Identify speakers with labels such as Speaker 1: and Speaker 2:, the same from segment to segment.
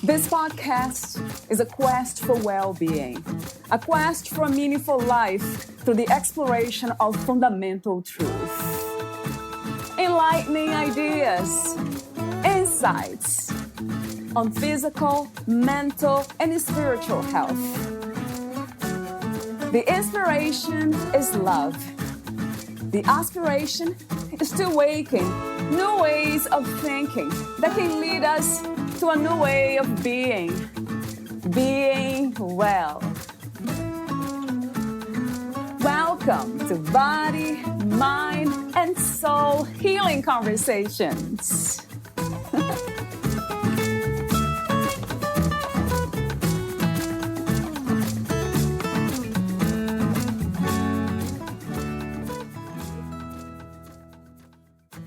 Speaker 1: This podcast is a quest for well-being, a quest for a meaningful life through the exploration of fundamental truth. Enlightening ideas, insights on physical, mental, and spiritual health. The inspiration is love. The aspiration is to awaken new ways of thinking that can lead us to a new way of being well. Welcome to Body, Mind, and Soul Healing Conversations.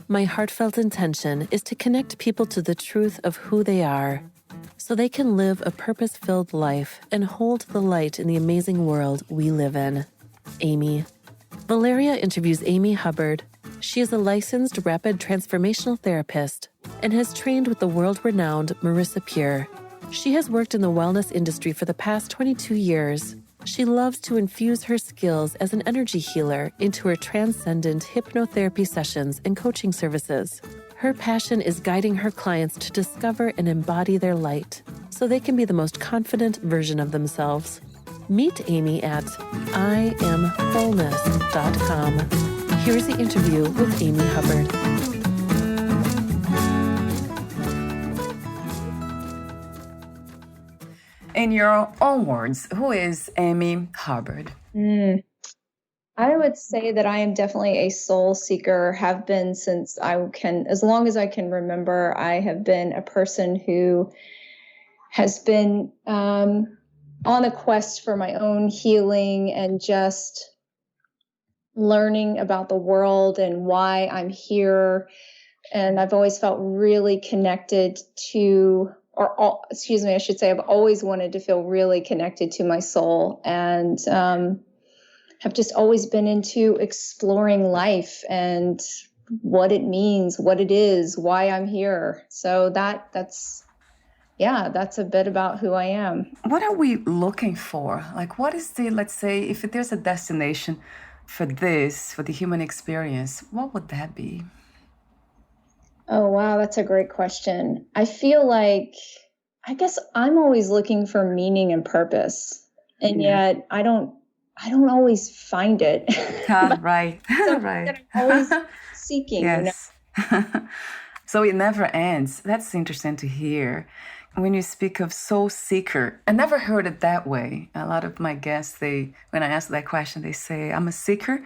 Speaker 2: My heartfelt intention is to connect people to the truth of who they are so they can live a purpose-filled life and hold the light in the amazing world we live in. Ami. Valeria interviews Ami Hubbard. She is a licensed rapid transformational therapist and has trained with the world-renowned Marissa Peer. She has worked in the wellness industry for the past 22 years. She loves to infuse her skills as an energy healer into her transcendent hypnotherapy sessions and coaching services. Her passion is guiding her clients to discover and embody their light so they can be the most confident version of themselves. Meet Ami at IamWholeness.com. Here's the interview with Ami Hubbard.
Speaker 1: In your own words, who is Ami Hubbard?
Speaker 3: I would say that I am definitely a soul seeker, have been since as long as I can remember. I have been a person who has been on a quest for my own healing and just learning about the world and why I'm here. And I've always felt really connected to I should say I've always wanted to feel really connected to my soul, and have just always been into exploring life and what it means, what it is, why I'm here. So that's a bit about who I am.
Speaker 1: What are we looking for? Like, what is let's say, if there's a destination for the human experience, what would that be?
Speaker 3: Oh, wow. That's a great question. I feel like, I guess I'm always looking for meaning and purpose, and yet I don't always find it.
Speaker 1: Right.
Speaker 3: Right. I'm always seeking.
Speaker 1: Yes. So it never ends. That's interesting to hear. When you speak of soul seeker, I never heard it that way. A lot of my guests, when I ask that question, they say, I'm a seeker,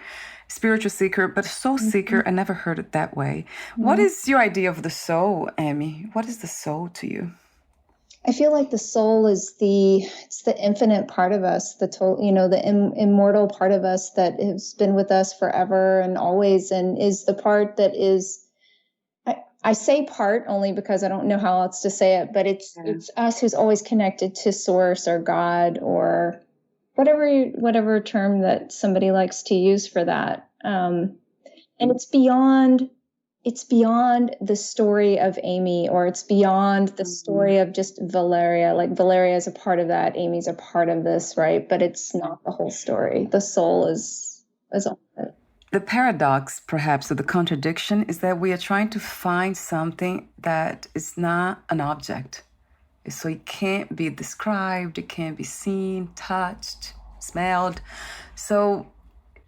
Speaker 1: spiritual seeker, but soul seeker, I never heard it that way. What is your idea of the soul, Ami? What is the soul to you?
Speaker 3: I feel like the soul is the infinite part of us, the immortal part of us that has been with us forever and always, and is the part that is, I say part only because I don't know how else to say it, but it's us who's always connected to source or God or whatever term that somebody likes to use for that. And it's beyond the story of Ami, or it's beyond the story of just Valeria. Like, Valeria is a part of that, Ami's a part of this, right? But it's not the whole story. The soul is all of it.
Speaker 1: The paradox, perhaps, or the contradiction, is that we are trying to find something that is not an object. So it can't be described, it can't be seen, touched, smelled. So,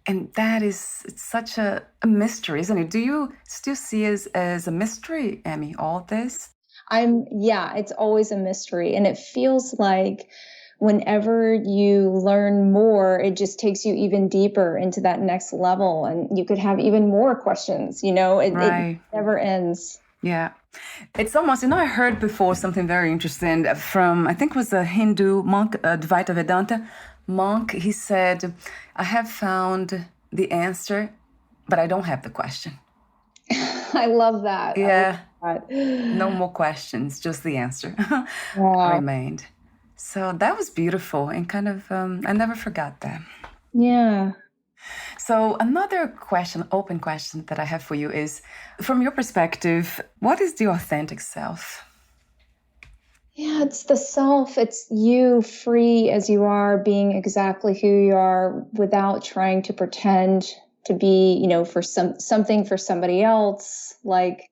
Speaker 1: and that is, it's such a mystery, isn't it? Do you still see it as a mystery, Ami, all this?
Speaker 3: It's always a mystery. And it feels like whenever you learn more, it just takes you even deeper into that next level. And you could have even more questions, it never ends.
Speaker 1: Yeah. It's almost, I heard before something very interesting from, I think it was a Hindu monk, Advaita Vedanta monk. He said, I have found the answer, but I don't have the question.
Speaker 3: I love that.
Speaker 1: Yeah. No more questions, just the answer remained. So that was beautiful and kind of, I never forgot that.
Speaker 3: Yeah.
Speaker 1: So another question, open question that I have for you is, from your perspective, what is the authentic self?
Speaker 3: Yeah, it's the self. It's you free as you are, being exactly who you are without trying to pretend to be, for something for somebody else. Like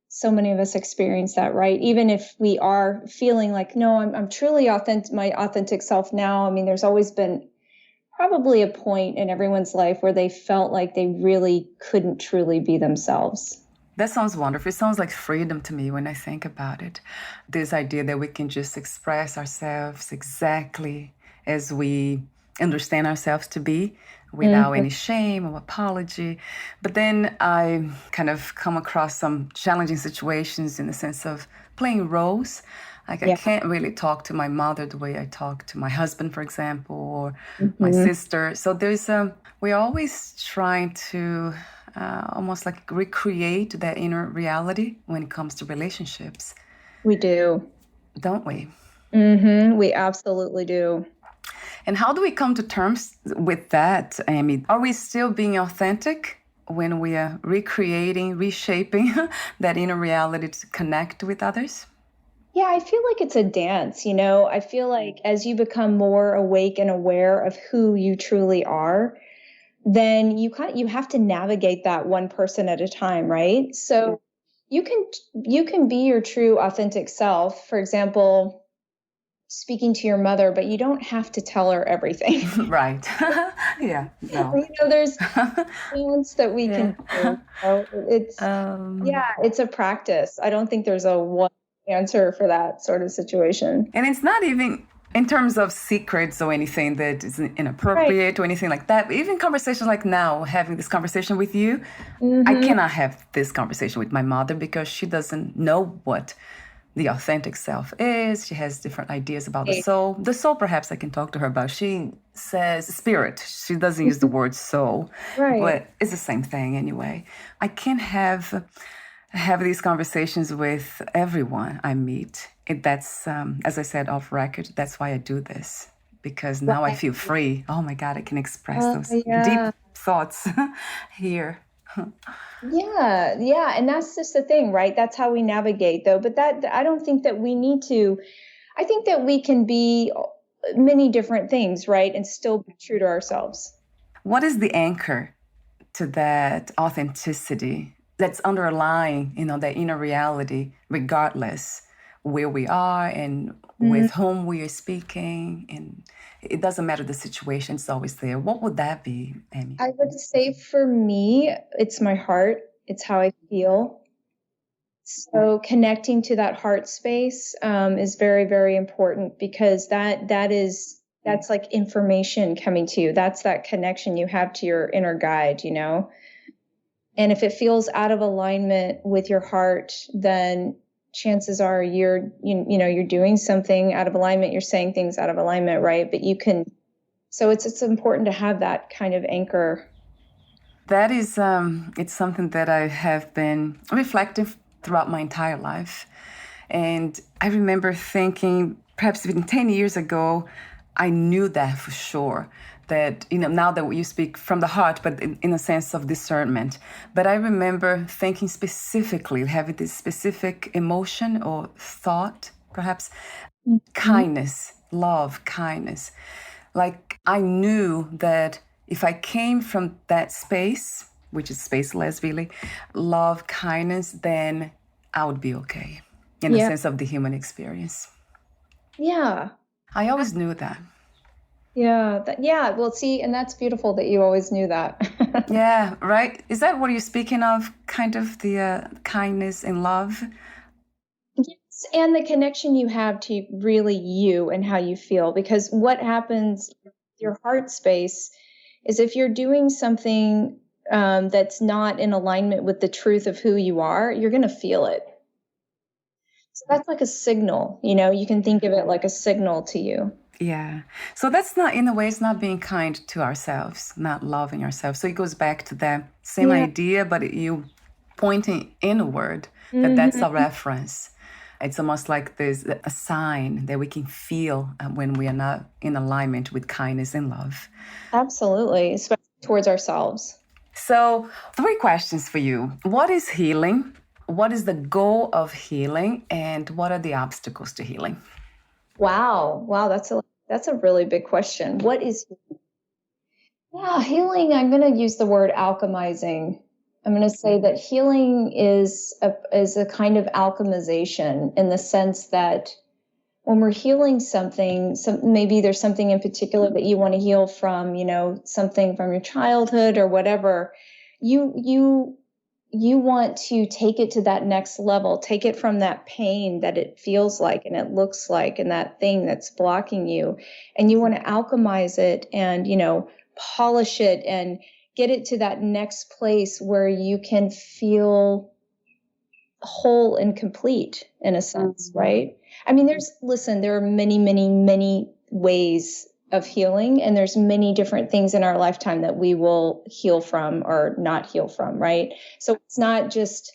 Speaker 3: so many of us experience that, right? Even if we are feeling like, no, I'm truly authentic, my authentic self now. I mean, there's always been probably a point in everyone's life where they felt like they really couldn't truly be themselves.
Speaker 1: That sounds wonderful. It sounds like freedom to me when I think about it. This idea that we can just express ourselves exactly as we understand ourselves to be without any shame or apology. But then I kind of come across some challenging situations in the sense of playing roles. Like I can't really talk to my mother the way I talk to my husband, for example, or my sister. So we're always trying to almost like recreate that inner reality when it comes to relationships.
Speaker 3: We do.
Speaker 1: Don't we?
Speaker 3: We absolutely do.
Speaker 1: And how do we come to terms with that, Amy? Are we still being authentic when we are recreating, reshaping that inner reality to connect with others?
Speaker 3: Yeah, I feel like it's a dance, I feel like as you become more awake and aware of who you truly are, then you have to navigate that one person at a time, right? So you can be your true authentic self. For example, speaking to your mother, but you don't have to tell her everything.
Speaker 1: Right. Yeah. No.
Speaker 3: There's things that we can do. It's a practice. I don't think there's a one answer for that sort of situation.
Speaker 1: And it's not even in terms of secrets or anything that is inappropriate or anything like that. Even conversations like now, having this conversation with you, I cannot have this conversation with my mother because she doesn't know what the authentic self is. She has different ideas about the soul. The soul, perhaps I can talk to her about. She says spirit. She doesn't use the word soul, but it's the same thing anyway. I can't have these conversations with everyone I meet. That's, as I said off record, that's why I do this. Because now I feel free. Oh my God, I can express those deep thoughts here.
Speaker 3: Yeah. And that's just the thing, right? That's how we navigate though. But I don't think that we need to, I think that we can be many different things, right? And still be true to ourselves.
Speaker 1: What is the anchor to that authenticity that's underlying, that inner reality, regardless where we are and with whom we are speaking? And it doesn't matter the situation, it's always there. What would that be, Amy?
Speaker 3: I would say for me, it's my heart. It's how I feel. So connecting to that heart space is very, very important because that's like information coming to you. That's that connection you have to your inner guide, And if it feels out of alignment with your heart, then chances are you're doing something out of alignment. You're saying things out of alignment, right? But so it's important to have that kind of anchor.
Speaker 1: That is, it's something that I have been reflecting throughout my entire life. And I remember thinking, perhaps even 10 years ago, I knew that for sure. That, now that you speak from the heart, but in a sense of discernment. But I remember thinking specifically, having this specific emotion or thought, perhaps, kindness, love, kindness. Like I knew that if I came from that space, which is spaceless really, love, kindness, then I would be okay in the sense of the human experience.
Speaker 3: Yeah.
Speaker 1: I always knew that.
Speaker 3: Yeah. Well, see, and that's beautiful that you always knew that.
Speaker 1: Yeah, right. Is that what you're speaking of? Kind of the kindness and love?
Speaker 3: Yes, and the connection you have to really you and how you feel. Because what happens, your heart space, is if you're doing something that's not in alignment with the truth of who you are, you're going to feel it. So that's like a signal, you can think of it like a signal to you.
Speaker 1: Yeah. So that's not, in a way, it's not being kind to ourselves, not loving ourselves. So it goes back to that same idea, but you pointing inward, that's a reference. It's almost like there's a sign that we can feel when we are not in alignment with kindness and love.
Speaker 3: Absolutely, especially towards ourselves.
Speaker 1: So 3 questions for you. What is healing? what is the goal of healing and what are the obstacles to healing?
Speaker 3: Wow, that's a really big question. What is healing? I'm going to use the word alchemizing. I'm going to say that healing is a kind of alchemization in the sense that when we're healing something, maybe there's something in particular that you want to heal from, something from your childhood or whatever. You want to take it to that next level, take it from that pain that it feels like and it looks like and that thing that's blocking you, and you want to alchemize it and polish it and get it to that next place where you can feel whole and complete in a sense, right? I mean, there are many, many, many ways of healing, and there's many different things in our lifetime that we will heal from or not heal from, right? So it's not just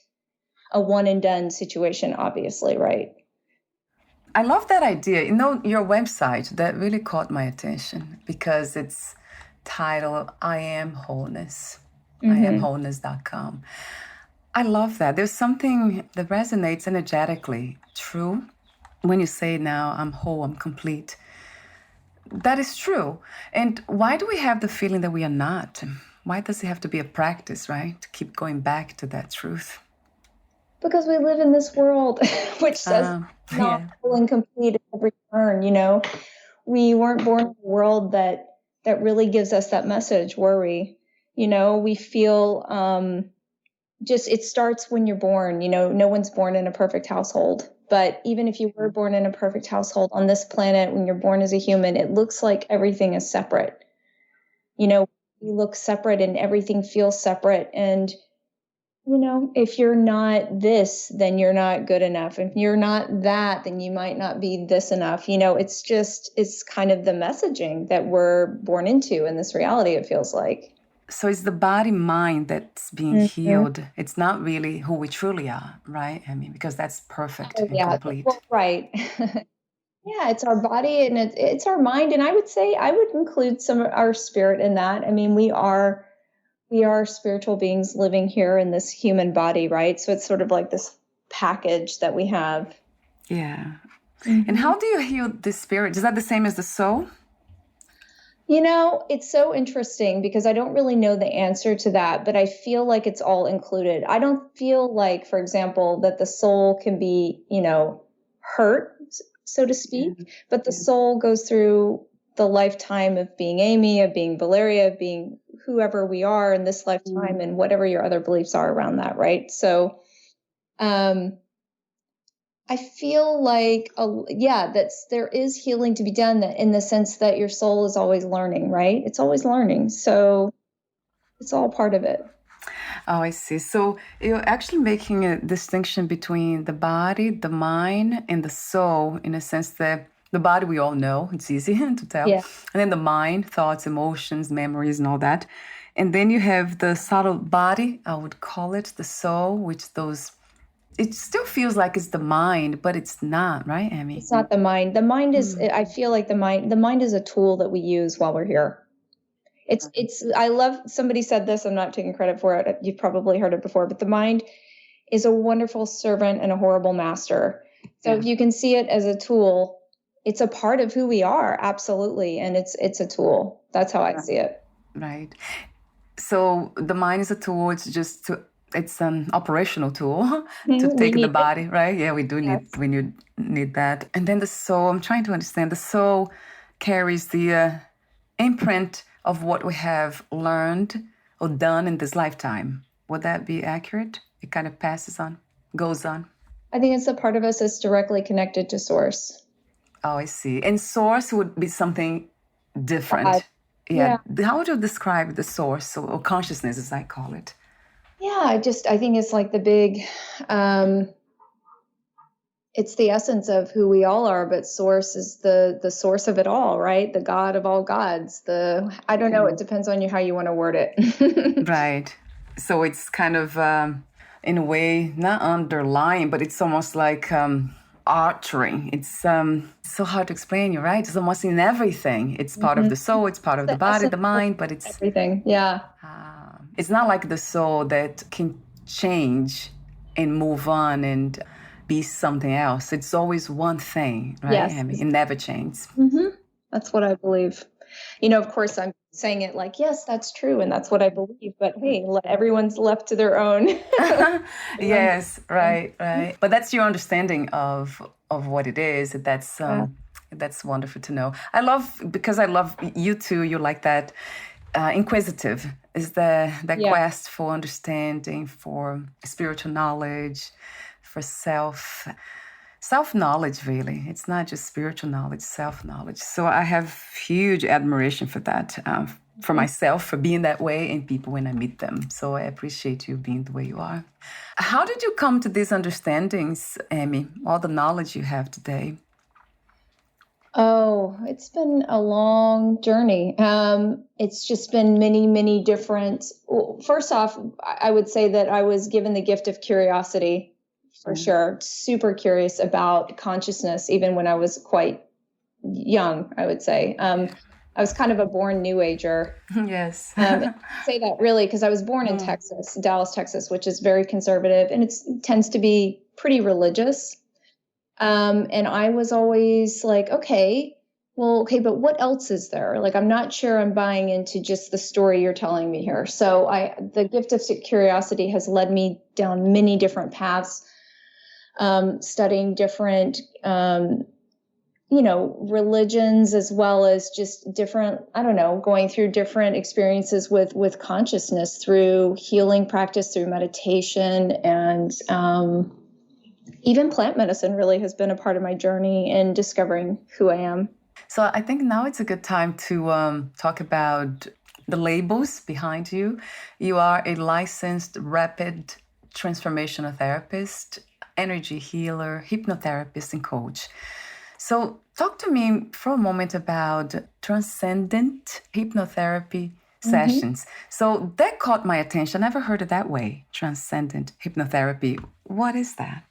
Speaker 3: a one and done situation, obviously, right?
Speaker 1: I love that idea. Your website, that really caught my attention because it's titled I Am Wholeness, iamwholeness.com. I love that. There's something that resonates energetically true when you say now I'm whole, I'm complete. That is true. And why do we have the feeling that we are not? Why does it have to be a practice, right? To keep going back to that truth.
Speaker 3: Because we live in this world which says not whole and complete at every turn, We weren't born in a world that really gives us that message, were we? We feel it starts when you're born. No one's born in a perfect household. But even if you were born in a perfect household on this planet, when you're born as a human, it looks like everything is separate. We look separate and everything feels separate. And, if you're not this, then you're not good enough. If you're not that, then you might not be this enough. It's kind of the messaging that we're born into in this reality, it feels like.
Speaker 1: So it's the body mind that's being healed. It's not really who we truly are, right? I mean, because that's perfect and complete.
Speaker 3: Well, right. Yeah, it's our body and it's our mind. And I would include some of our spirit in that. I mean, we are spiritual beings living here in this human body, right? So it's sort of like this package that we have.
Speaker 1: Yeah. And how do you heal the spirit? Is that the same as the soul?
Speaker 3: It's so interesting because I don't really know the answer to that, but I feel like it's all included. I don't feel like, for example, that the soul can be, hurt, so to speak, but the soul goes through the lifetime of being Amy, of being Valeria, of being whoever we are in this lifetime and whatever your other beliefs are around that, right? So, I feel like, there is healing to be done in the sense that your soul is always learning, right? It's always learning. So it's all part of it.
Speaker 1: Oh, I see. So you're actually making a distinction between the body, the mind, and the soul, in a sense that the body we all know, it's easy to tell.
Speaker 3: Yeah.
Speaker 1: And then the mind, thoughts, emotions, memories, and all that. And then you have the subtle body, I would call it, the soul, it still feels like it's the mind, but it's not, right, Amy?
Speaker 3: It's not the mind. The mind is, I feel like the mind is a tool that we use while we're here. I love, somebody said this, I'm not taking credit for it. You've probably heard it before, but the mind is a wonderful servant and a horrible master. So if you can see it as a tool, it's a part of who we are. Absolutely. And it's a tool. That's how I see it.
Speaker 1: Right. So the mind is a tool. It's an operational tool to take the body, right? Yeah, we do need that. And then the soul, I'm trying to understand, the soul carries the imprint of what we have learned or done in this lifetime. Would that be accurate? It kind of passes on, goes on.
Speaker 3: I think it's a part of us that's directly connected to source.
Speaker 1: Oh, I see. And source would be something different. Yeah. How would you describe the source or consciousness, as I call it?
Speaker 3: Yeah, I think it's like the big, it's the essence of who we all are, but source is the source of it all, right? The God of all gods, I don't know, it depends on how you want to word it.
Speaker 1: Right. So it's kind of, in a way, not underlying, but it's almost like archery. It's so hard to explain, you're right? It's almost in everything. It's part of the soul, it's part of the body, the mind, but it's
Speaker 3: everything. Yeah.
Speaker 1: It's not like the soul that can change and move on and be something else. It's always one thing, right?
Speaker 3: Yes.
Speaker 1: I mean, it never changes.
Speaker 3: That's what I believe. You know, of course, I'm saying it like, yes, that's true, and that's what I believe. But hey, everyone's left to their own.
Speaker 1: Yes, right. But that's your understanding of what it is. That's wonderful to know. Because I love you too. You're like that. Inquisitive is that quest for understanding, for spiritual knowledge, for self-knowledge, really. It's not just spiritual knowledge, self-knowledge. So I have huge admiration for that, for myself, for being that way, and people when I meet them. So I appreciate you being the way you are. How did you come to these understandings, Ami, all the knowledge you have today?
Speaker 3: Oh, it's been a long journey. It's just been many, many different. Well, first off, I would say that I was given the gift of curiosity, for sure. Super curious about consciousness, even when I was quite young, I would say. I was kind of a born New Ager.
Speaker 1: Yes.
Speaker 3: I say that really because I was born in Texas, Dallas, Texas, which is very conservative, and it tends to be pretty religious. And I was always like, okay, but what else is there? Like, I'm not sure I'm buying into just the story you're telling me here. So the gift of curiosity has led me down many different paths, studying different, religions, as well as just different, going through different experiences with consciousness through healing practice, through meditation, and, even plant medicine really has been a part of my journey in discovering who I am.
Speaker 1: So I think now it's a good time to talk about the labels behind you. You are a licensed rapid transformational therapist, energy healer, hypnotherapist, and coach. So talk to me for a moment about transcendent hypnotherapy sessions. So that caught my attention. I never heard it that way, transcendent hypnotherapy. What is that?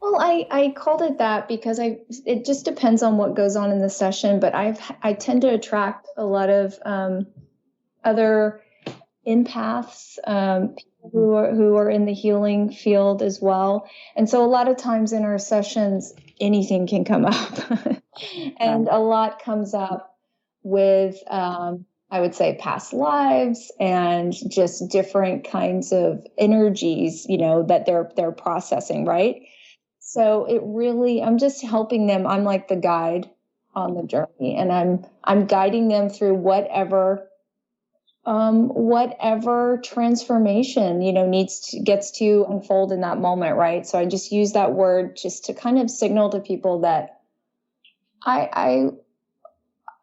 Speaker 3: Well, I called it that because it just depends on what goes on in the session, but I tend to attract a lot of other empaths, people who are in the healing field as well. And so a lot of times in our sessions, anything can come up. And a lot comes up with I would say past lives and just different kinds of energies, that they're processing, right? So I'm just helping them. I'm like the guide on the journey, and I'm guiding them through whatever transformation, gets to unfold in that moment. Right. So I just use that word just to kind of signal to people that I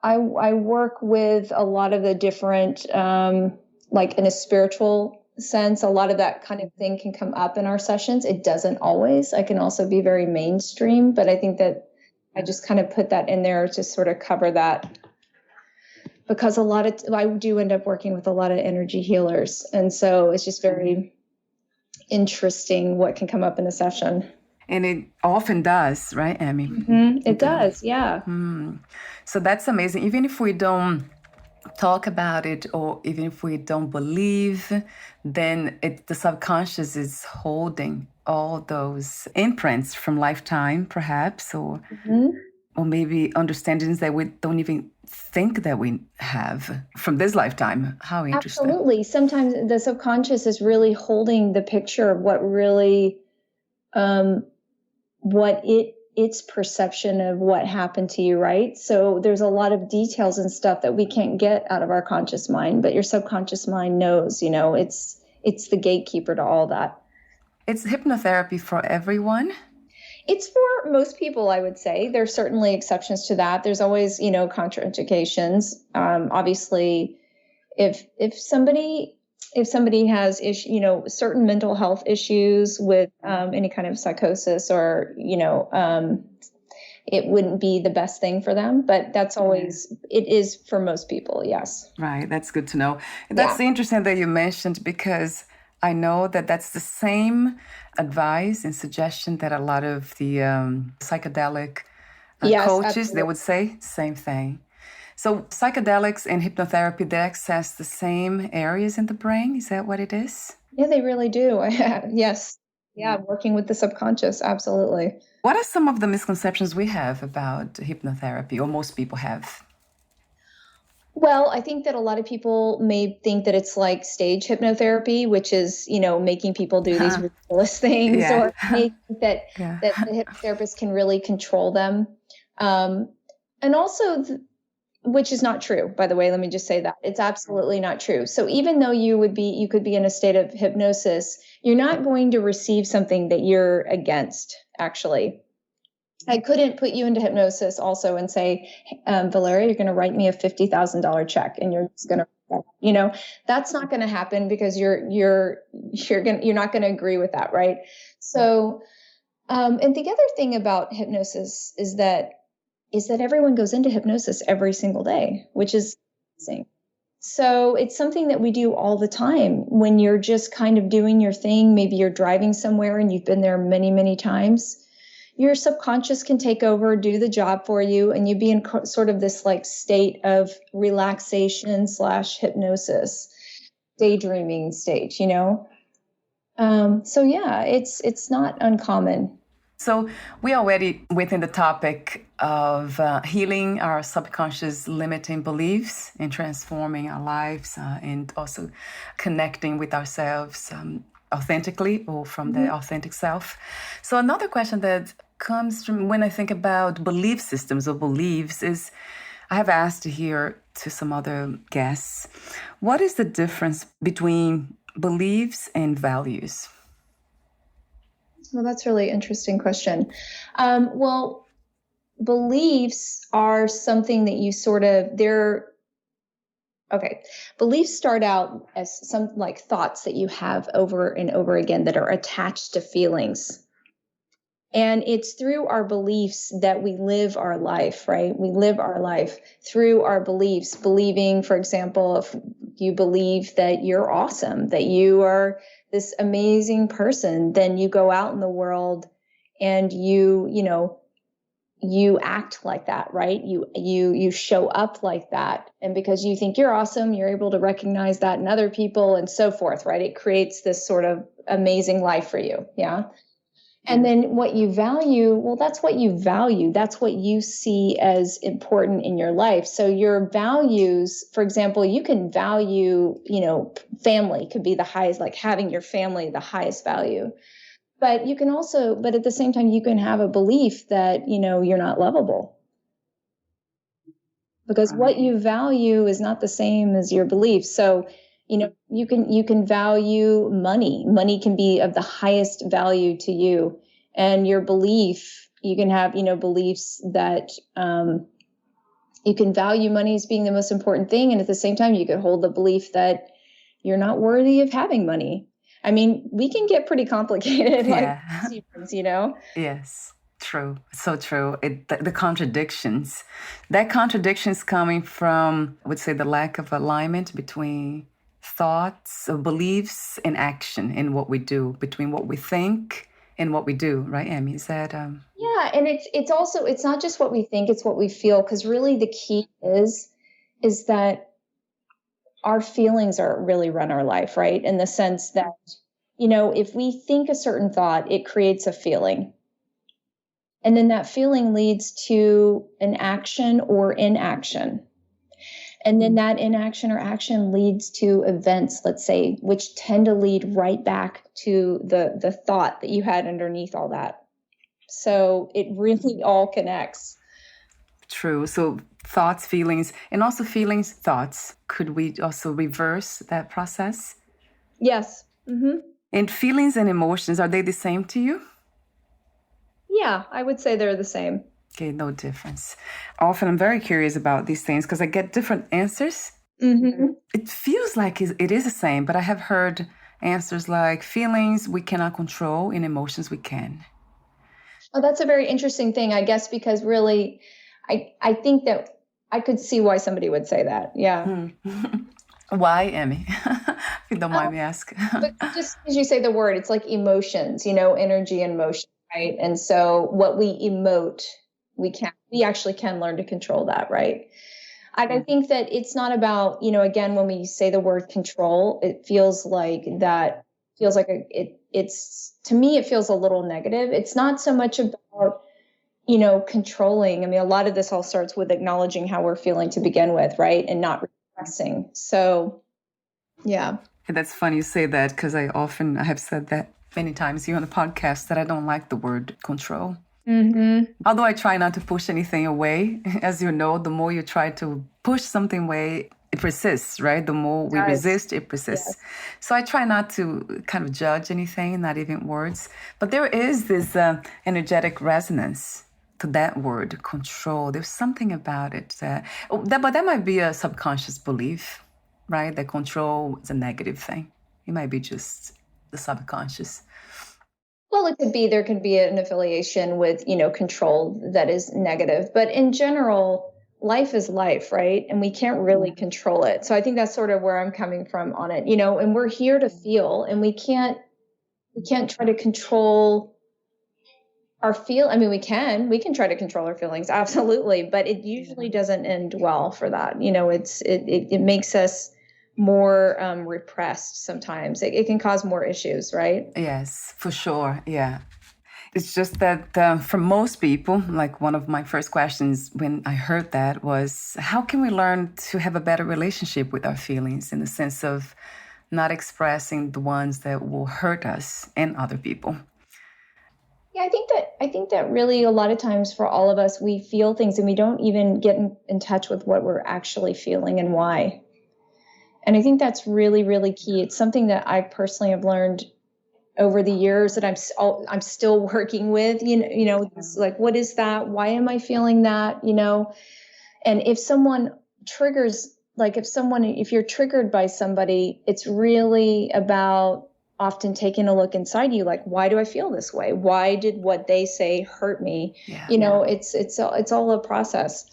Speaker 3: work with a lot of the different, like in a spiritual sense, a lot of that kind of thing can come up in our sessions. It doesn't always. I can also be very mainstream, but I think that I just kind of put that in there to sort of cover that, because I do end up working with a lot of energy healers. And so it's just very interesting what can come up in a session.
Speaker 1: And it often does, right, Ami?
Speaker 3: It does, yeah.
Speaker 1: So that's amazing. Even if we don't talk about it, or even if we don't believe, then the subconscious is holding all those imprints from lifetime, perhaps, or maybe understandings that we don't even think that we have from this lifetime. How interesting.
Speaker 3: Absolutely. Sometimes the subconscious is really holding the picture of what really, its perception of what happened to you, right? So there's a lot of details and stuff that we can't get out of our conscious mind, but your subconscious mind knows, it's the gatekeeper to all that.
Speaker 1: It's hypnotherapy for everyone?
Speaker 3: It's for most people, I would say. There's certainly exceptions to that. There's always, contraindications. Obviously, if somebody has certain mental health issues with any kind of psychosis, or it wouldn't be the best thing for them, but it is for most people. Yes.
Speaker 1: Right. That's good to know. That's interesting that you mentioned, because I know that that's the same advice and suggestion that a lot of the psychedelic coaches, absolutely. They would say same thing. So psychedelics and hypnotherapy, they access the same areas in the brain. Is that what it is?
Speaker 3: Yeah, they really do. Yes. Yeah, working with the subconscious, absolutely.
Speaker 1: What are some of the misconceptions we have about hypnotherapy, or most people have?
Speaker 3: Well, I think that a lot of people may think that it's like stage hypnotherapy, which is, making people do these ridiculous things,
Speaker 1: Yeah.
Speaker 3: or may think that
Speaker 1: Yeah.
Speaker 3: the hypnotherapist can really control them. Um, and also, which is not true, by the way, let me just say that. It's absolutely not true. So even though you could be in a state of hypnosis, you're not going to receive something that you're against, actually. I couldn't put you into hypnosis also and say, Valeria, you're going to write me a $50,000 check, and you're just going to, that's not going to happen, because you're not going to agree with that, right? So, and the other thing about hypnosis is that everyone goes into hypnosis every single day, which is amazing. So it's something that we do all the time when you're just kind of doing your thing. Maybe you're driving somewhere and you've been there many, many times. Your subconscious can take over, do the job for you, and you be in sort of this like state of relaxation / hypnosis, daydreaming state, So yeah, it's not uncommon.
Speaker 1: So we already within the topic of healing our subconscious limiting beliefs and transforming our lives, and also connecting with ourselves authentically, or from the authentic self. So another question that comes from when I think about belief systems or beliefs is, I have asked here to some other guests, what is the difference between beliefs and values?
Speaker 3: Well, that's a really interesting question. Well, beliefs are something that you beliefs start out as some like thoughts that you have over and over again that are attached to feelings. And it's through our beliefs that we live our life, right? We live our life through our beliefs, believing, for example, if you believe that you're awesome, that you are this amazing person, then you go out in the world and you act like that, right? You show up like that. And because you think you're awesome, you're able to recognize that in other people and so forth, right? It creates this sort of amazing life for you. Yeah. And then what you value, well, that's what you value. That's what you see as important in your life. So your values, for example, you can value, family could be the highest, like having your family the highest value. But you can also, but at the same time, you can have a belief that, you're not lovable. Because what you value is not the same as your belief. So, you can value money. Money can be of the highest value to you. And your belief, you can have, beliefs that you can value money as being the most important thing. And at the same time, you could hold the belief that you're not worthy of having money. I mean, we can get pretty complicated,
Speaker 1: Yeah. Yes, true. So true. The contradictions. That contradiction is coming from, I would say, the lack of alignment between thoughts or beliefs and action in what we do, between what we think and what we do, right, Ami? Is that
Speaker 3: Yeah, and it's also, it's not just what we think, it's what we feel, because really the key is that our feelings are really run our life, right? In the sense that, if we think a certain thought, it creates a feeling. And then that feeling leads to an action or inaction. And then that inaction or action leads to events, let's say, which tend to lead right back to the thought that you had underneath all that. So it really all connects.
Speaker 1: True. So thoughts, feelings, and also feelings, thoughts. Could we also reverse that process?
Speaker 3: Yes. Mm-hmm.
Speaker 1: And feelings and emotions, are they the same to you?
Speaker 3: Yeah, I would say they're the same.
Speaker 1: Okay, no difference. Often I'm very curious about these things because I get different answers.
Speaker 3: Mm-hmm.
Speaker 1: It feels like it is the same, but I have heard answers like feelings we cannot control and emotions we can.
Speaker 3: Oh, that's a very interesting thing, I guess, because really, I think that I could see why somebody would say that. Yeah.
Speaker 1: Why, Ami? If you don't mind me asking.
Speaker 3: But just as you say the word, it's like emotions, energy and motion, right? And so what we emote, we actually can learn to control that, right? I think that it's not about, again, when we say the word control, it feels like that feels like it's to me, it feels a little negative. It's not so much about, controlling. I mean, a lot of this all starts with acknowledging how we're feeling to begin with, right? And not repressing. So, yeah.
Speaker 1: And that's funny you say that, because I have said that many times here on the podcast that I don't like the word control.
Speaker 3: Mm-hmm.
Speaker 1: Although I try not to push anything away. As you know, the more you try to push something away, it persists, right? The more we resist, it persists. Yes. So I try not to kind of judge anything, not even words. But there is this energetic resonance to that word, control. There's something about it. But that might be a subconscious belief, right? That control is a negative thing. It might be just the subconscious.
Speaker 3: Well, there could be an affiliation with, control that is negative. But in general, life is life, right? And we can't really control it. So I think that's sort of where I'm coming from on it, and we're here to feel, and we can't try to control our I mean, we can try to control our feelings. Absolutely. But it usually doesn't end well for that. It makes us more repressed sometimes. It can cause more issues, right?
Speaker 1: Yes, for sure. Yeah. It's just that for most people, like one of my first questions when I heard that was, how can we learn to have a better relationship with our feelings, in the sense of not expressing the ones that will hurt us and other people?
Speaker 3: Yeah, I think that really a lot of times for all of us, we feel things and we don't even get in touch with what we're actually feeling and why. And I think that's really, really key. It's something that I personally have learned over the years that I'm still working with. It's like, what is that? Why am I feeling that? And if someone triggers, like if you're triggered by somebody, it's really about often taking a look inside you, like, why do I feel this way? Why did what they say hurt me? Yeah, it's all a process.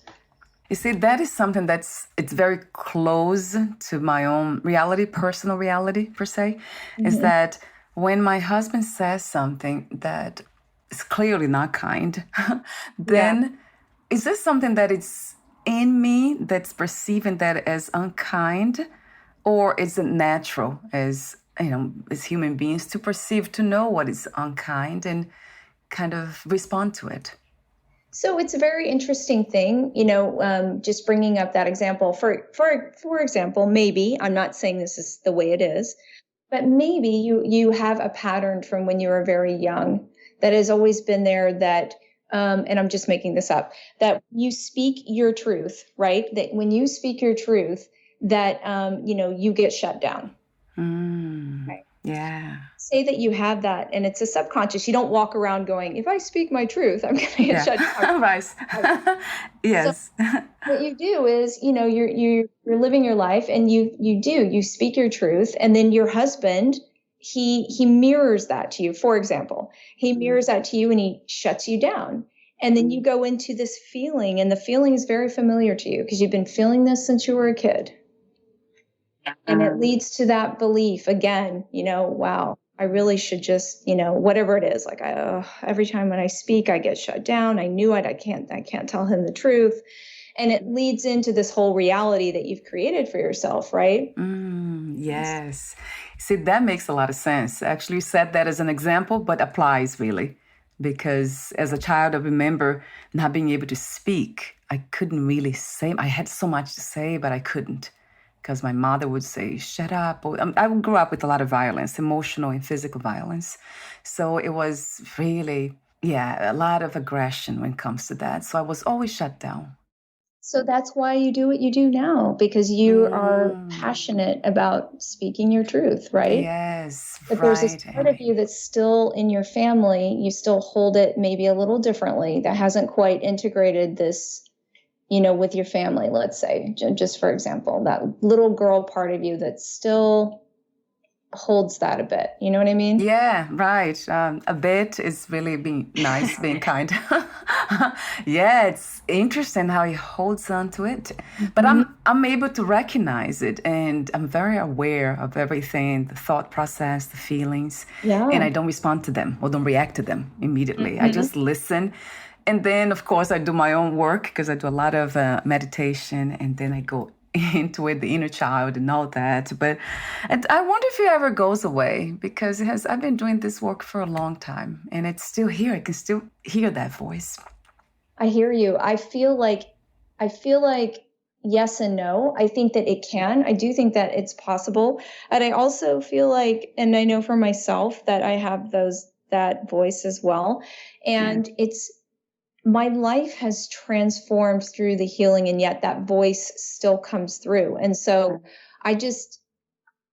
Speaker 1: You see, that is something it's very close to my own reality, personal reality per se, is that when my husband says something that is clearly not kind, then is this something that it's in me that's perceiving that as unkind, or is it natural as human beings to perceive, to know what is unkind and kind of respond to it?
Speaker 3: So it's a very interesting thing, just bringing up that example. For example, maybe, I'm not saying this is the way it is, but maybe you have a pattern from when you were very young that has always been there, that, and I'm just making this up, that you speak your truth, right? That when you speak your truth, that, you get shut down.
Speaker 1: Right. Yeah.
Speaker 3: Say that you have that, and it's a subconscious. You don't walk around going, if I speak my truth, I'm going to get shut down.
Speaker 1: Right. Yes.
Speaker 3: So what you do is, you're living your life, and you speak your truth, and then your husband, he mirrors that to you. For example, he mirrors that to you, and he shuts you down. And then you go into this feeling, and the feeling is very familiar to you because you've been feeling this since you were a kid. And it leads to that belief again, wow, I really should just, whatever it is, like, every time when I speak, I get shut down. I knew it. I can't tell him the truth. And it leads into this whole reality that you've created for yourself, right?
Speaker 1: Yes. See, that makes a lot of sense. Actually, you said that as an example, but applies really. Because as a child, I remember not being able to speak. I couldn't really say. I had so much to say, but I couldn't. Because my mother would say, shut up. I grew up with a lot of violence, emotional and physical violence. So it was really, a lot of aggression when it comes to that. So I was always shut down.
Speaker 3: So that's why you do what you do now, because you are passionate about speaking your truth, right?
Speaker 1: Yes,
Speaker 3: but there's this part of you that's still in your family. You still hold it maybe a little differently, that hasn't quite integrated this, with your family, let's say, just for example, that little girl part of you that still holds that a bit. You know what I mean?
Speaker 1: Yeah, right. A bit is really being nice, being kind. Yeah, it's interesting how he holds on to it. But I'm able to recognize it, and I'm very aware of everything, the thought process, the feelings. Yeah. And I don't respond to them or don't react to them immediately. I just listen. And then, of course, I do my own work because I do a lot of meditation, and then I go into it, the inner child and all that. But and I wonder if it ever goes away, because I've been doing this work for a long time and it's still here. I can still hear that voice.
Speaker 3: I hear you. I feel like yes and no. I think that it can. I do think that it's possible. And I also feel like, and I know for myself that I have that voice as well. And it's my life has transformed through the healing, and yet that voice still comes through. And so I just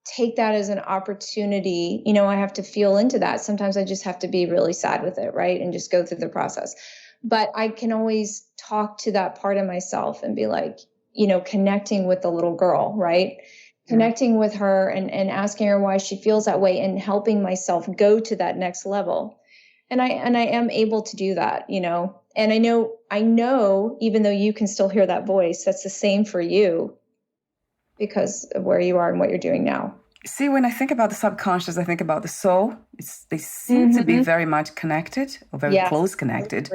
Speaker 3: take that as an opportunity. I have to feel into that. Sometimes I just have to be really sad with it, right? And just go through the process. But I can always talk to that part of myself and be like, connecting with the little girl, right? Connecting with her and asking her why she feels that way and helping myself go to that next level. And I am able to do that, and I know, even though you can still hear that voice, that's the same for you because of where you are and what you're doing now.
Speaker 1: See, when I think about the subconscious, I think about the soul. They seem to be very much connected, or very close connected.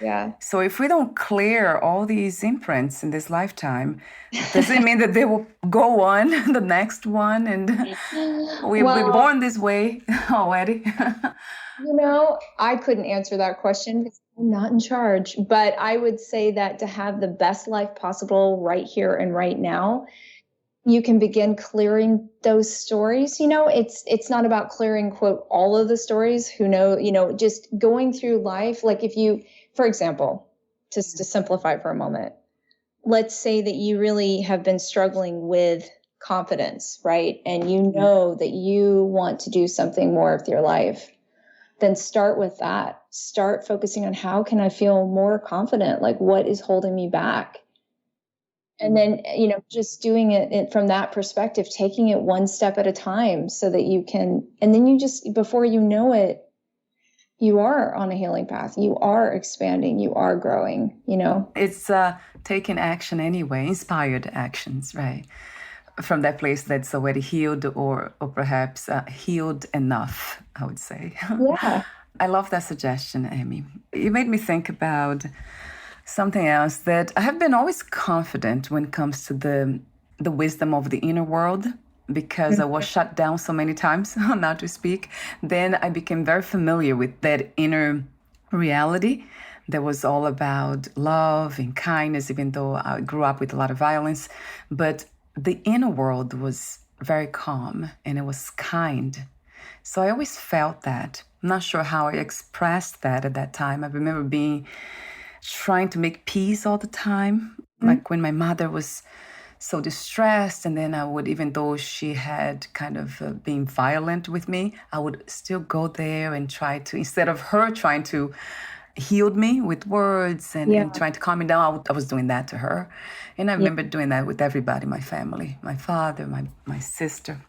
Speaker 3: Yeah.
Speaker 1: So if we don't clear all these imprints in this lifetime, does it mean that they will go on the next one, and we're born this way already?
Speaker 3: I couldn't answer that question because I'm not in charge. But I would say that to have the best life possible right here and right now, you can begin clearing those stories. It's not about clearing, quote, all of the stories. Just going through life. Like if you, for example, just to simplify for a moment, let's say that you really have been struggling with confidence, right? And you know that you want to do something more with your life. Then start with that. Start focusing on how can I feel more confident? Like what is holding me back? And then, just doing it from that perspective, taking it one step at a time so that you can, and then you just, before you know it, you are on a healing path. You are expanding, you are growing,
Speaker 1: It's taking action anyway, inspired actions, right? From that place that's already healed, or perhaps healed enough, I would say.
Speaker 3: Yeah.
Speaker 1: I love that suggestion, Amy. You made me think about something else, that I have been always confident when it comes to the wisdom of the inner world, because I was shut down so many times, not to speak. Then I became very familiar with that inner reality that was all about love and kindness, even though I grew up with a lot of violence. But the inner world was very calm and it was kind. So I always felt that. I'm not sure how I expressed that at that time. I remember trying to make peace all the time. Like when my mother was so distressed, and then I would, even though she had kind of been violent with me, I would still go there and try to, instead of her trying to heal me with words and trying to calm me down, I was doing that to her. And I remember doing that with everybody, my family, my father, my sister.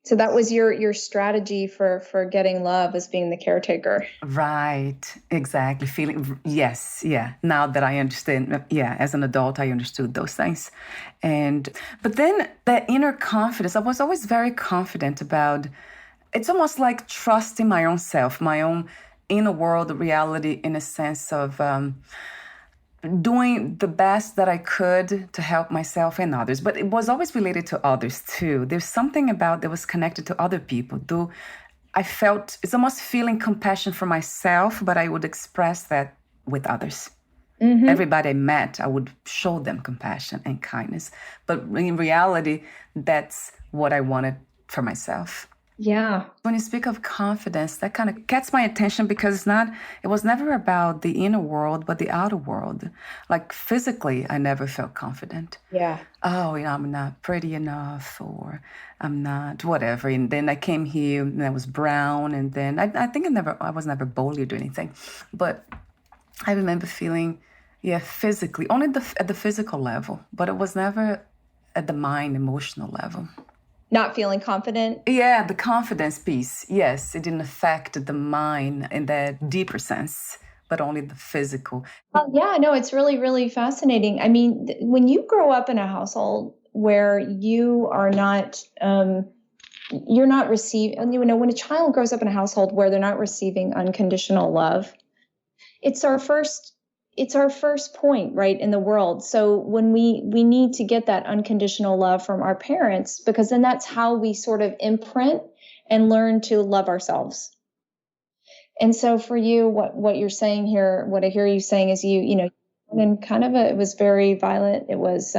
Speaker 3: So that was your strategy for getting love, as being the caretaker.
Speaker 1: Right, exactly. Feeling, yes, yeah. Now that I understand, as an adult, I understood those things. But then that inner confidence, I was always very confident about, it's almost like trusting my own self, my own inner world reality, in a sense of doing the best that I could to help myself and others. But it was always related to others too. There's something about that was connected to other people. Though I felt, it's almost feeling compassion for myself, but I would express that with others. Everybody I met, I would show them compassion and kindness. But in reality, that's what I wanted for myself.
Speaker 3: Yeah.
Speaker 1: When you speak of confidence, that kind of gets my attention, because it was never about the inner world, but the outer world. Like physically, I never felt confident.
Speaker 3: Yeah.
Speaker 1: Oh, I'm not pretty enough, or I'm not whatever. And then I came here and I was brown. And then I think I was never bullied or anything. But I remember feeling, physically, only at the physical level, but it was never at the mind, emotional level.
Speaker 3: Not feeling confident?
Speaker 1: Yeah, the confidence piece. Yes, it didn't affect the mind in that deeper sense, but only the physical.
Speaker 3: Yeah, no, it's really, really fascinating. I mean, when you grow up in a household where you are not, you're not receiving, when a child grows up in a household where they're not receiving unconditional love, it's our first it's our first point, right, in the world. So when we need to get that unconditional love from our parents, because then that's how we sort of imprint and learn to love ourselves. And so for you, what you're saying here, what I hear you saying is you know, and kind of it was very violent. It was,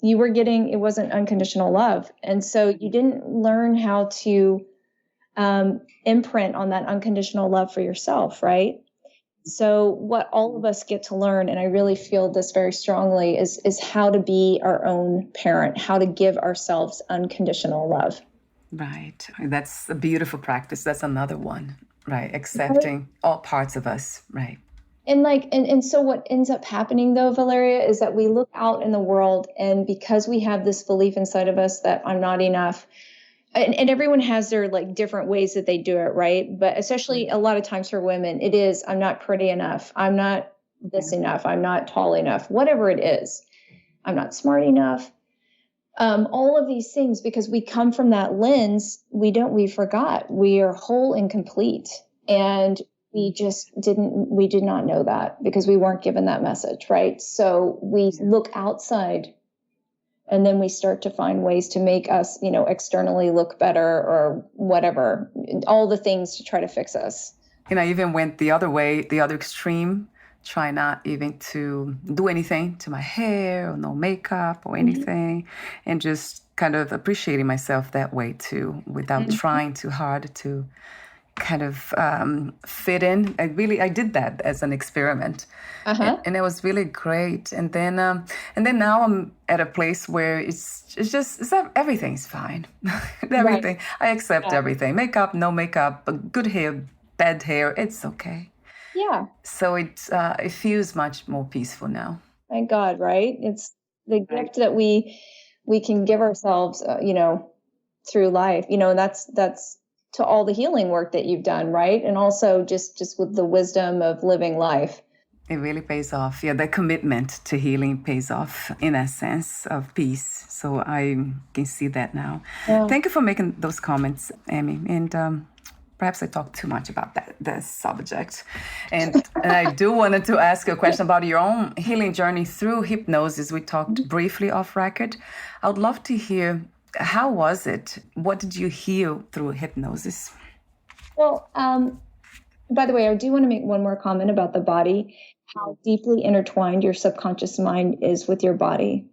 Speaker 3: you were getting, it wasn't unconditional love. And so you didn't learn how to imprint on that unconditional love for yourself, right? So what all of us get to learn, and I really feel this very strongly, is how to be our own parent, how to give ourselves unconditional love.
Speaker 1: Right. That's a beautiful practice. That's another one. Right. Accepting all parts of us. Right.
Speaker 3: And so what ends up happening though, Valeria, is that we look out in the world, and because we have this belief inside of us that I'm not enough, and everyone has their like different ways that they do it, right? But especially a lot of times for women, it is, I'm not pretty enough. I'm not this enough. I'm not tall enough, whatever it is. I'm not smart enough. All of these things, because we come from that lens, we forgot we are whole and complete. And we did not know that because we weren't given that message, right? So we look outside, and then we start to find ways to make us, you know, externally look better or whatever, all the things to try to fix us.
Speaker 1: And I even went the other way, the other extreme, try not even to do anything to my hair or no makeup or anything, and just kind of appreciating myself that way too, without trying too hard to kind of fit in. I did that as an experiment, and it was really great. And then now I'm at a place where everything's fine. Everything, right. I accept everything. Makeup, no makeup, good hair, bad hair, it's okay.
Speaker 3: Yeah.
Speaker 1: So it feels much more peaceful now.
Speaker 3: Thank God, right? It's the gift that we can give ourselves, you know, through life. You know, that's to all the healing work that you've done, right? And also just with the wisdom of living life.
Speaker 1: It really pays off. Yeah, the commitment to healing pays off in a sense of peace. So I can see that now. Yeah. Thank you for making those comments, Ami. And perhaps I talked too much about the subject. And I do wanted to ask you a question about your own healing journey through hypnosis. We talked briefly off record. I would love to hear, how was it? What did you heal through hypnosis?
Speaker 3: Well, by the way, I do want to make one more comment about the body, how deeply intertwined your subconscious mind is with your body.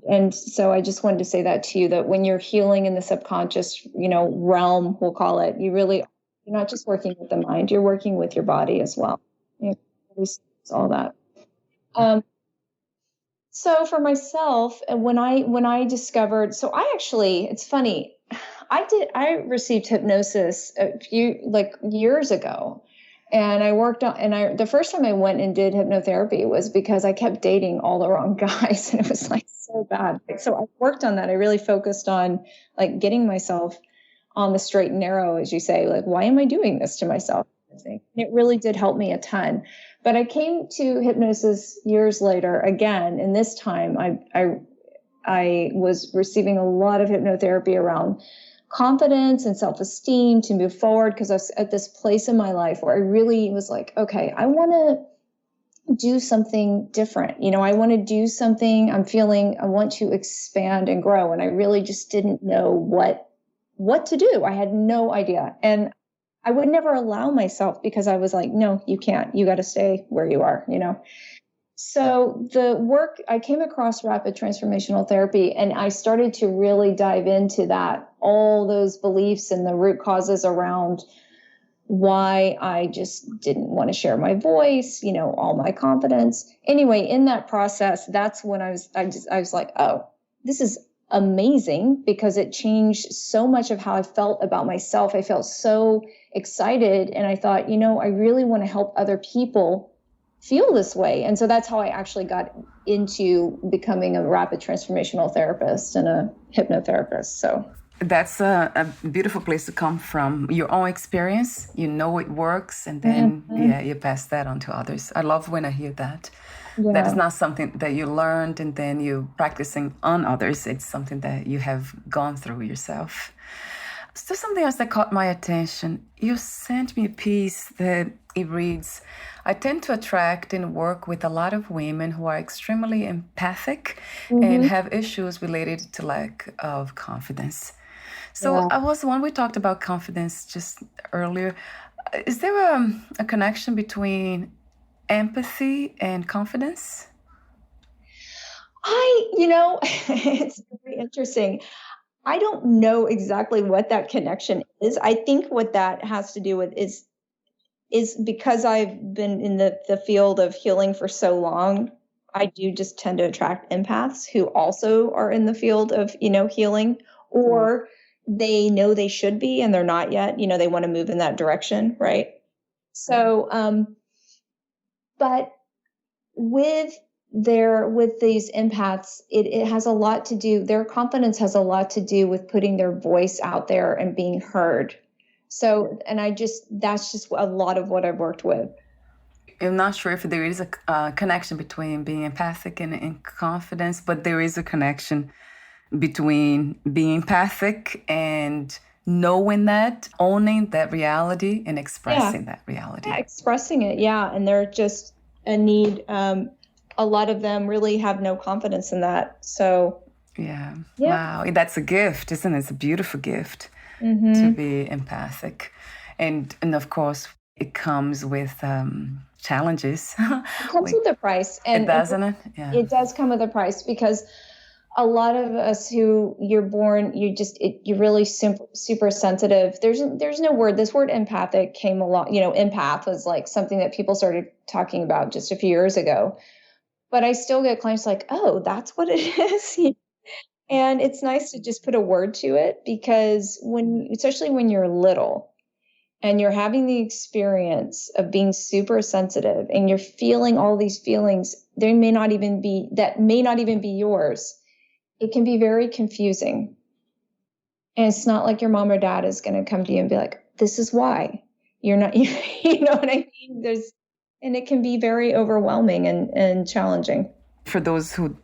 Speaker 3: And so I just wanted to say that to you, that when you're healing in the subconscious, you know, realm, we'll call it, you're not just working with the mind, you're working with your body as well. You know, all that. So for myself, and when I discovered, so I actually, it's funny, I received hypnosis a few, like years ago. And I worked on, the first time I went and did hypnotherapy was because I kept dating all the wrong guys, and it was like so bad. So I worked on that. I really focused on like getting myself on the straight and narrow, as you say, like, why am I doing this to myself? And it really did help me a ton. But I came to hypnosis years later again, and this time I was receiving a lot of hypnotherapy around confidence and self-esteem to move forward, because I was at this place in my life where I really was like, okay, I want to do something different. You know, I want to do something. I want to expand and grow. And I really just didn't know what to do. I had no idea. And I would never allow myself, because I was like, no, you can't. You got to stay where you are, you know. So the work, I came across rapid transformational therapy, and I started to really dive into that, all those beliefs and the root causes around why I just didn't want to share my voice, you know, all my confidence. Anyway, in that process, that's when I was like, oh, this is amazing, because it changed so much of how I felt about myself. I felt so excited, and I thought, you know, I really want to help other people feel this way. And so that's how I actually got into becoming a rapid transformational therapist and a hypnotherapist. So
Speaker 1: that's a beautiful place to come from. Your own experience, you know it works, and then you pass that on to others. I love when I hear that. Yeah. That is not something that you learned and then you practicing on others. It's something that you have gone through yourself. So something else that caught my attention. You sent me a piece that it reads, I tend to attract and work with a lot of women who are extremely empathic and
Speaker 3: Mm-hmm.
Speaker 1: have issues related to lack of confidence. So
Speaker 3: Yeah.
Speaker 1: I was when we talked about confidence just earlier. Is there a connection between empathy and confidence?
Speaker 3: It's very interesting. I don't know exactly what that connection is. I think what that has to do with is because I've been in the field of healing for so long, I do just tend to attract empaths who also are in the field of, healing, or they know they should be and they're not yet, they want to move in that direction, right? So, but with with these empaths, it has a lot to do, their confidence has a lot to do with putting their voice out there and being heard. So, and that's just a lot of what I've worked with.
Speaker 1: I'm not sure if there is a connection between being empathic and confidence, but there is a connection between being empathic and knowing that, owning that reality, and expressing that reality.
Speaker 3: Yeah, expressing it. Yeah. And they're just a need. A lot of them really have no confidence in that. So,
Speaker 1: Yeah.
Speaker 3: yeah.
Speaker 1: Wow. That's a gift, isn't it? It's a beautiful gift
Speaker 3: Mm-hmm.
Speaker 1: to be empathic. And of course, it comes with challenges.
Speaker 3: It comes with a price.
Speaker 1: It doesn't it? Yeah.
Speaker 3: It does come with a price because a lot of us who you're born, you're really super sensitive. There's no word. This word empathic came along, empath was like something that people started talking about just a few years ago. But I still get clients like, oh, that's what it is. And it's nice to just put a word to it because especially when you're little and you're having the experience of being super sensitive and you're feeling all these feelings, that may not even be yours. It can be very confusing. And it's not like your mom or dad is going to come to you and be like, this is why you're not, you know what I mean? And it can be very overwhelming and challenging.
Speaker 1: For those who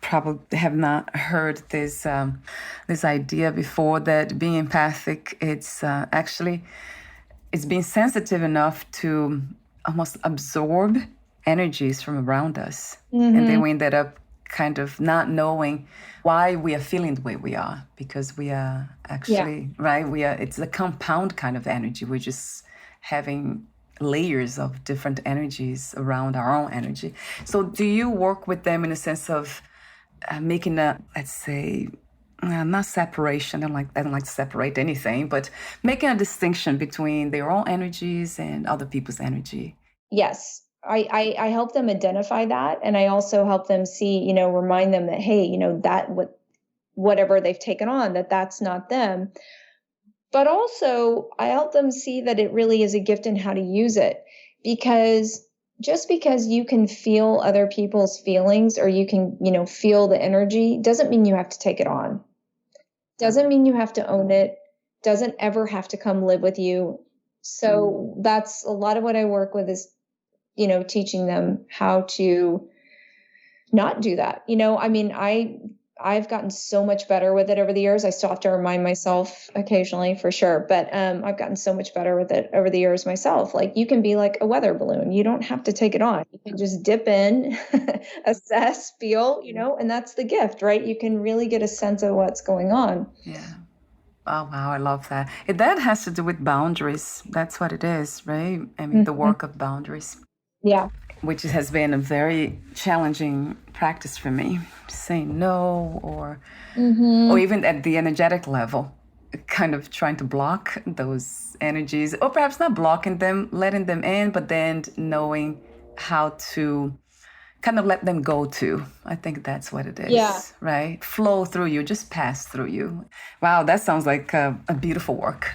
Speaker 1: probably have not heard this idea before, that being empathic, it's being sensitive enough to almost absorb energies from around us. Mm-hmm. And then we ended up kind of not knowing why we are feeling the way we are, because we are actually, right? It's a compound kind of energy. We're just having layers of different energies around our own energy. So do you work with them in a sense of making a, let's say, not separation, I don't like to separate anything, but making a distinction between their own energies and other people's energy?
Speaker 3: Yes. I help them identify that. And I also help them see, remind them that, hey, whatever they've taken on, that's not them. But also I help them see that it really is a gift and how to use it. Because just because you can feel other people's feelings or you can, feel the energy doesn't mean you have to take it on. Doesn't mean you have to own it. Doesn't ever have to come live with you. So that's a lot of what I work with is, teaching them how to not do that. I've gotten so much better with it over the years. I still have to remind myself occasionally for sure, but I've gotten so much better with it over the years myself. Like you can be like a weather balloon. You don't have to take it on. You can just dip in, assess, feel, and that's the gift, right? You can really get a sense of what's going on.
Speaker 1: Yeah. Oh, wow. I love that. That has to do with boundaries. That's what it is, right? I mean, the work of boundaries.
Speaker 3: Yeah.
Speaker 1: Which has been a very challenging practice for me, saying no, or even at the energetic level, kind of trying to block those energies, or perhaps not blocking them, letting them in, but then knowing how to kind of let them go too. I think that's what it is, right? Flow through you, just pass through you. Wow, that sounds like a beautiful work.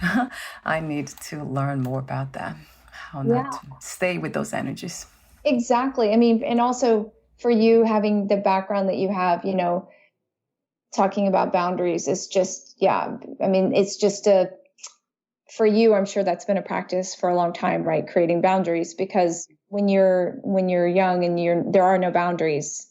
Speaker 1: I need to learn more about that, how not to stay with those energies.
Speaker 3: Exactly. I mean, and also for you having the background that you have, talking about boundaries is just, it's just for you, I'm sure that's been a practice for a long time, right? Creating boundaries, because when you're young and there are no boundaries,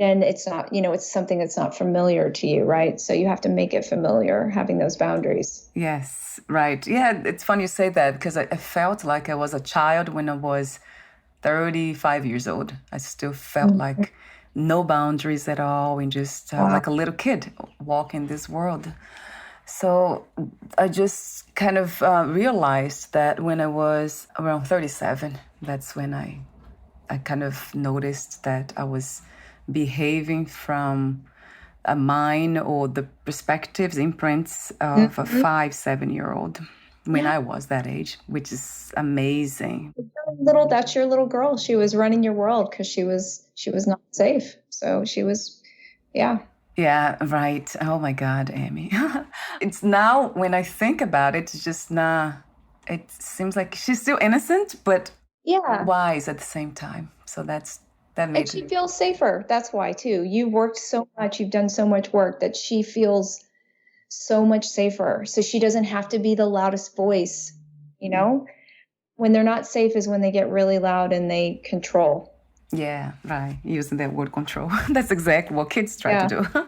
Speaker 3: then it's not, it's something that's not familiar to you, right? So you have to make it familiar, having those boundaries.
Speaker 1: Yes, right. Yeah, it's funny you say that because I felt like I was a child when I was 35 years old. I still felt like no boundaries at all and just like a little kid walking this world. So I just kind of realized that when I was around 37, that's when I kind of noticed that I was behaving from a mind or the perspectives, imprints of a 5-7-year-old when I was that age, which is amazing.
Speaker 3: That's your little girl. She was running your world because she was not safe. So she was, yeah.
Speaker 1: Yeah, right. Oh my God, Amy. It's now when I think about it, it's just it seems like she's still innocent, but wise at the same time. So that made
Speaker 3: and she feels safer. That's why too. You've worked so much, you've done so much work that she feels so much safer. So she doesn't have to be the loudest voice, When they're not safe is when they get really loud and they control.
Speaker 1: Yeah, right. Using that word control. That's exactly what kids try to do.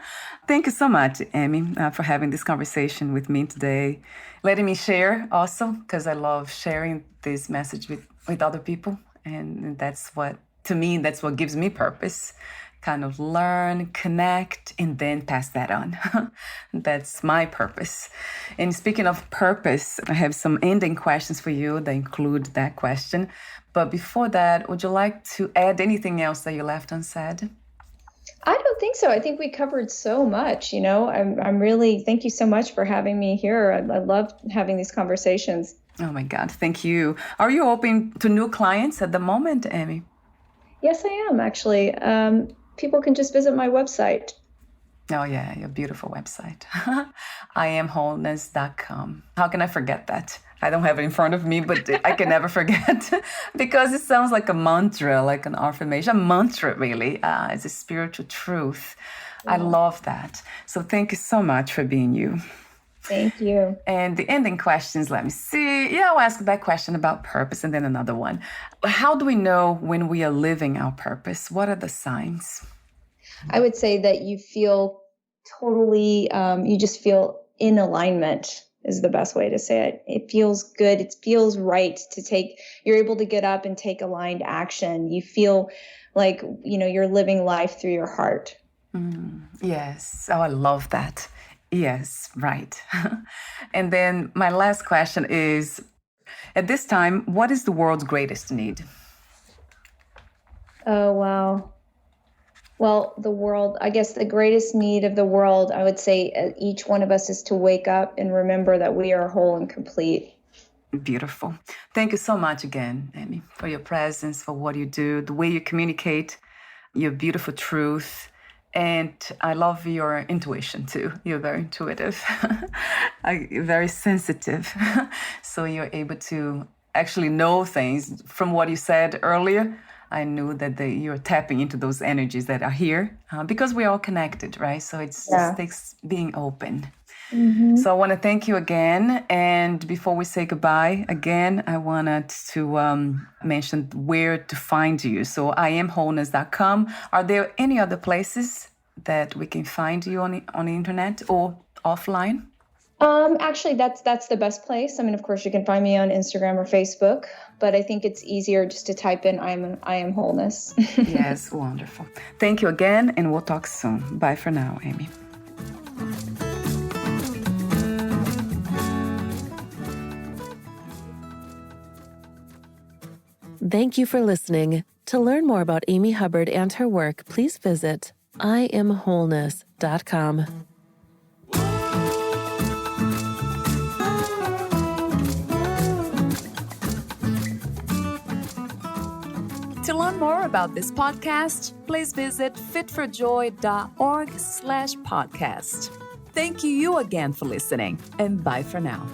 Speaker 1: Thank you so much, Amy, for having this conversation with me today. Letting me share also, because I love sharing this message with other people. And that's what gives me purpose. Kind of learn, connect, and then pass that on. That's my purpose. And speaking of purpose, I have some ending questions for you that include that question. But before that, would you like to add anything else that you left unsaid?
Speaker 3: I don't think so. I think we covered so much, I'm really, thank you so much for having me here. I love having these conversations.
Speaker 1: Oh my God, thank you. Are you open to new clients at the moment, Amy?
Speaker 3: Yes, I am actually. People can just visit my website.
Speaker 1: Oh yeah, your beautiful website. IamWholeness.com. How can I forget that? I don't have it in front of me, but I can never forget because it sounds like a mantra, like an affirmation. A mantra, really. It's a spiritual truth. Yeah. I love that. So thank you so much for being you.
Speaker 3: Thank you.
Speaker 1: And the ending questions, let me see. Yeah, I'll ask that question about purpose and then another one. How do we know when we are living our purpose? What are the signs?
Speaker 3: I would say that you feel totally, you just feel in alignment is the best way to say it. It feels good. It feels right you're able to get up and take aligned action. You feel like, you're living life through your heart.
Speaker 1: Yes. Oh, I love that. Yes, right. And then my last question is, at this time, what is the world's greatest need?
Speaker 3: Oh, wow. Well, I guess the greatest need of the world, I would say each one of us is to wake up and remember that we are whole and complete.
Speaker 1: Beautiful. Thank you so much again, Amy, for your presence, for what you do, the way you communicate, your beautiful truth. And I love your intuition too. You're very intuitive, very sensitive. So you're able to actually know things. From what you said earlier, I knew that you're tapping into those energies that are here because we're all connected, right? So it just takes being open. Mm-hmm. So I want to thank you again. And before we say goodbye, again, I wanted to mention where to find you. So IamWholeness.com. Are there any other places that we can find you on the internet or offline?
Speaker 3: Actually, that's the best place. I mean, of course, you can find me on Instagram or Facebook, but I think it's easier just to type in I am wholeness.
Speaker 1: Yes, wonderful. Thank you again, and we'll talk soon. Bye for now, Amy.
Speaker 2: Thank you for listening. To learn more about Ami Hubbard and her work, please visit IamWholeness.com.
Speaker 4: To learn more about this podcast, please visit fitforjoy.org/podcast. Thank you again for listening, and bye for now.